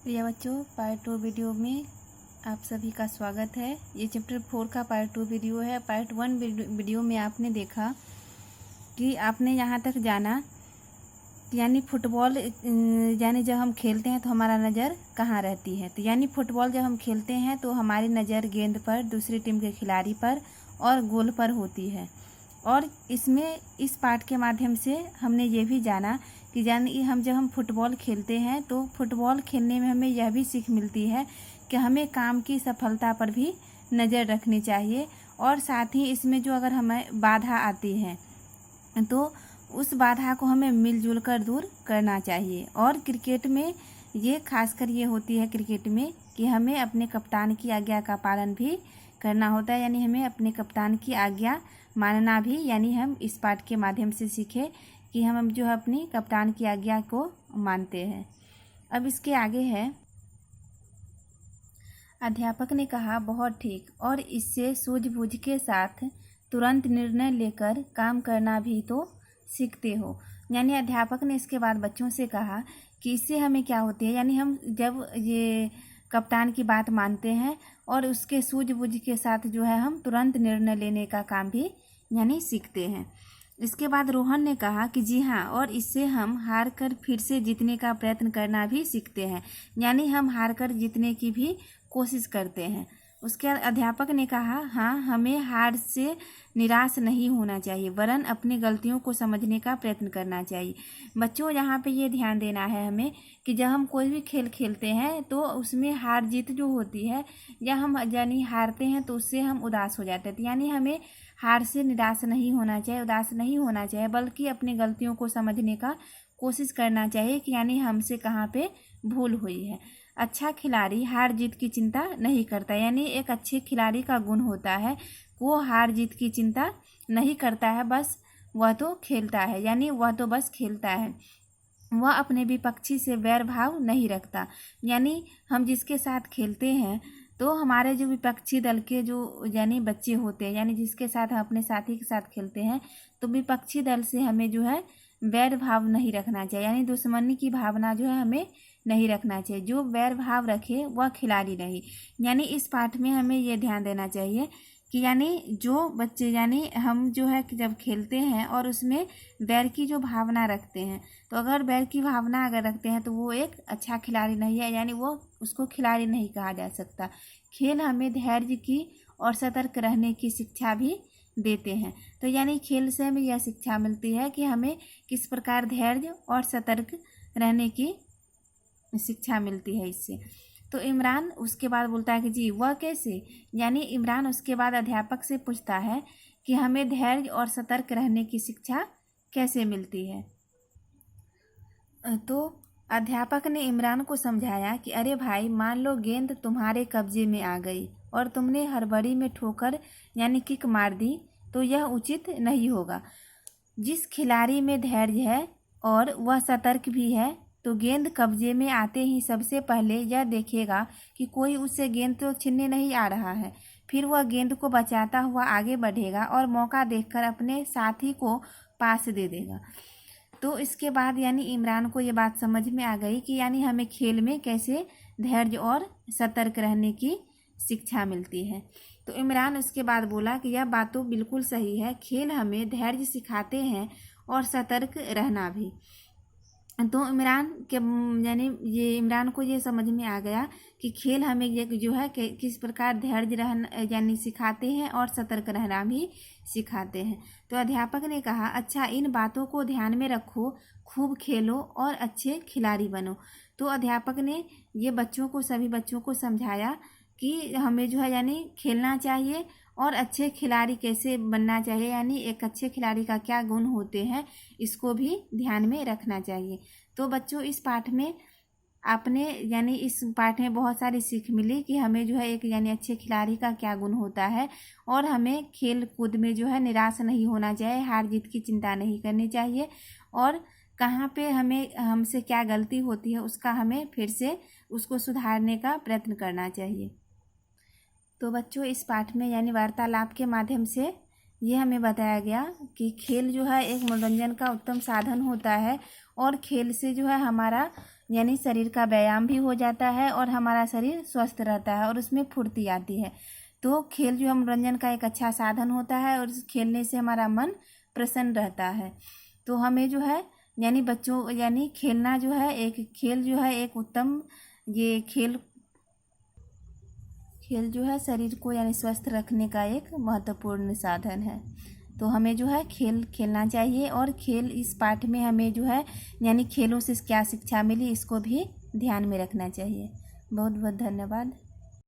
प्रिय बच्चों, part 2 video में आप सभी का स्वागत है। ये चैप्टर 4 का पार्ट 2 वीडियो है। पार्ट 1 वीडियो में आपने देखा कि आपने यहाँ तक जाना यानी फुटबॉल यानी जब हम खेलते हैं तो हमारा नज़र कहाँ रहती है। तो यानी फुटबॉल जब हम खेलते हैं तो हमारी नज़र गेंद पर, दूसरी टीम के खिलाड़ी पर और गोल पर होती है। और इसमें इस पाठ के माध्यम से हमने ये भी जाना कि जब हम फुटबॉल खेलते हैं तो फुटबॉल खेलने में हमें यह भी सीख मिलती है कि हमें काम की सफलता पर भी नज़र रखनी चाहिए। और साथ ही इसमें जो अगर हमें बाधा आती है तो उस बाधा को हमें मिलजुल कर दूर करना चाहिए। और क्रिकेट में ये खासकर ये होती है क्रिकेट में कि हमें अपने कप्तान की आज्ञा का पालन भी करना होता है, यानी हमें अपने कप्तान की आज्ञा मानना भी, यानी हम इस पाठ के माध्यम से सीखे कि हम जो है अपनी कप्तान की आज्ञा को मानते हैं। अब इसके आगे है, अध्यापक ने कहा बहुत ठीक, और इससे सूझबूझ के साथ तुरंत निर्णय लेकर काम करना भी तो सीखते हो। यानी अध्यापक ने इसके बाद बच्चों से कहा कि इससे हमें क्या होती है, यानी हम जब ये कप्तान की बात मानते हैं और उसके सूझबूझ के साथ जो है हम तुरंत निर्णय लेने का काम भी यानी सीखते हैं। इसके बाद रोहन ने कहा कि जी हाँ, और इससे हम हार कर फिर से जीतने का प्रयत्न करना भी सीखते हैं, यानी हम हार कर जीतने की भी कोशिश करते हैं। उसके बाद अध्यापक ने कहा हाँ, हमें हार से निराश नहीं होना चाहिए वरन अपनी गलतियों को समझने का प्रयत्न करना चाहिए। बच्चों, यहाँ पे ये ध्यान देना है हमें कि जब हम कोई भी खेल खेलते हैं तो उसमें हार जीत जो होती है या हम यानी हारते हैं तो उससे हम उदास हो जाते हैं। यानी हमें हार से निराश नहीं होना चाहिए, उदास नहीं होना चाहिए, बल्कि अपनी गलतियों को समझने का कोशिश करना चाहिए कि यानी हमसे कहाँ पे भूल हुई है। अच्छा खिलाड़ी हार जीत की चिंता नहीं करता, यानी एक अच्छे खिलाड़ी का गुण होता है वो हार जीत की चिंता नहीं करता है, बस वह तो खेलता है, यानी वह तो बस खेलता है। वह अपने विपक्षी से वैर भाव नहीं रखता, यानी हम जिसके साथ खेलते हैं तो हमारे जो विपक्षी दल के जो यानी बच्चे होते हैं, यानी जिसके साथ हम अपने साथी के साथ खेलते हैं, तो विपक्षी दल से हमें जो है वैर भाव नहीं रखना चाहिए, यानी दुश्मनी की भावना जो है हमें नहीं रखना चाहिए। जो वैर भाव रखे वह खिलाड़ी नहीं। यानी इस पाठ में हमें ये ध्यान देना चाहिए कि यानी जो बच्चे यानी हम जो है कि जब खेलते हैं और उसमें वैर की जो भावना रखते हैं, तो अगर वैर की भावना अगर रखते हैं तो वो एक अच्छा खिलाड़ी नहीं है, यानी वो उसको खिलाड़ी नहीं कहा जा सकता। खेल हमें धैर्य की और सतर्क रहने की शिक्षा भी देते हैं। तो यानी खेल से हमें यह शिक्षा मिलती है कि हमें किस प्रकार धैर्य और सतर्क रहने की शिक्षा मिलती है इससे। तो इमरान उसके बाद बोलता है कि जी वह कैसे, यानी इमरान उसके बाद अध्यापक से पूछता है कि हमें धैर्य और सतर्क रहने की शिक्षा कैसे मिलती है। तो अध्यापक ने इमरान को समझाया कि अरे भाई, मान लो गेंद तुम्हारे कब्जे में आ गई और तुमने हड़बड़ी में ठोकर यानी किक मार दी, तो यह उचित नहीं होगा। जिस खिलाड़ी में धैर्य है और वह सतर्क भी है तो गेंद कब्जे में आते ही सबसे पहले यह देखेगा कि कोई उससे गेंद तो छीनने नहीं आ रहा है। फिर वह गेंद को बचाता हुआ आगे बढ़ेगा और मौका देखकर अपने साथी को पास दे देगा। तो इसके बाद यानी इमरान को ये बात समझ में आ गई कि यानी हमें खेल में कैसे धैर्य और सतर्क रहने की शिक्षा मिलती है। तो इमरान उसके बाद बोला कि यह बात तो बिल्कुल सही है, खेल हमें धैर्य सिखाते हैं और सतर्क रहना भी। तो इमरान के यानी ये इमरान को ये समझ में आ गया कि खेल हमें ये जो है कि किस प्रकार धैर्य रहना यानी सिखाते हैं और सतर्क रहना भी सिखाते हैं। तो अध्यापक ने कहा अच्छा, इन बातों को ध्यान में रखो, खूब खेलो और अच्छे खिलाड़ी बनो। तो अध्यापक ने ये सभी बच्चों को समझाया कि हमें जो है यानी खेलना चाहिए और अच्छे खिलाड़ी कैसे बनना चाहिए, यानी एक अच्छे खिलाड़ी का क्या गुण होते हैं इसको भी ध्यान में रखना चाहिए। तो बच्चों, इस पाठ में बहुत सारी सीख मिली कि हमें जो है एक यानी अच्छे खिलाड़ी का क्या गुण होता है और हमें खेल कूद में जो है निराश नहीं होना चाहिए, हार जीत की चिंता नहीं करनी चाहिए, और कहाँ पे हमसे क्या गलती होती है उसका हमें फिर से उसको सुधारने का प्रयत्न करना चाहिए। तो बच्चों, इस पाठ में यानी वार्तालाप के माध्यम से ये हमें बताया गया कि खेल जो है एक मनोरंजन का उत्तम साधन होता है और खेल से जो है हमारा यानी शरीर का व्यायाम भी हो जाता है और हमारा शरीर स्वस्थ रहता है और उसमें फुर्ती आती है। तो खेल जो है मनोरंजन का एक अच्छा साधन होता है और खेलने से हमारा मन प्रसन्न रहता है। तो हमें जो है यानी बच्चों यानी खेलना जो है एक खेल जो है एक उत्तम ये खेल जो है शरीर को यानी स्वस्थ रखने का एक महत्वपूर्ण साधन है। तो हमें जो है खेल खेलना चाहिए और खेल इस पाठ में हमें जो है यानी खेलों से क्या शिक्षा मिली इसको भी ध्यान में रखना चाहिए। बहुत बहुत धन्यवाद।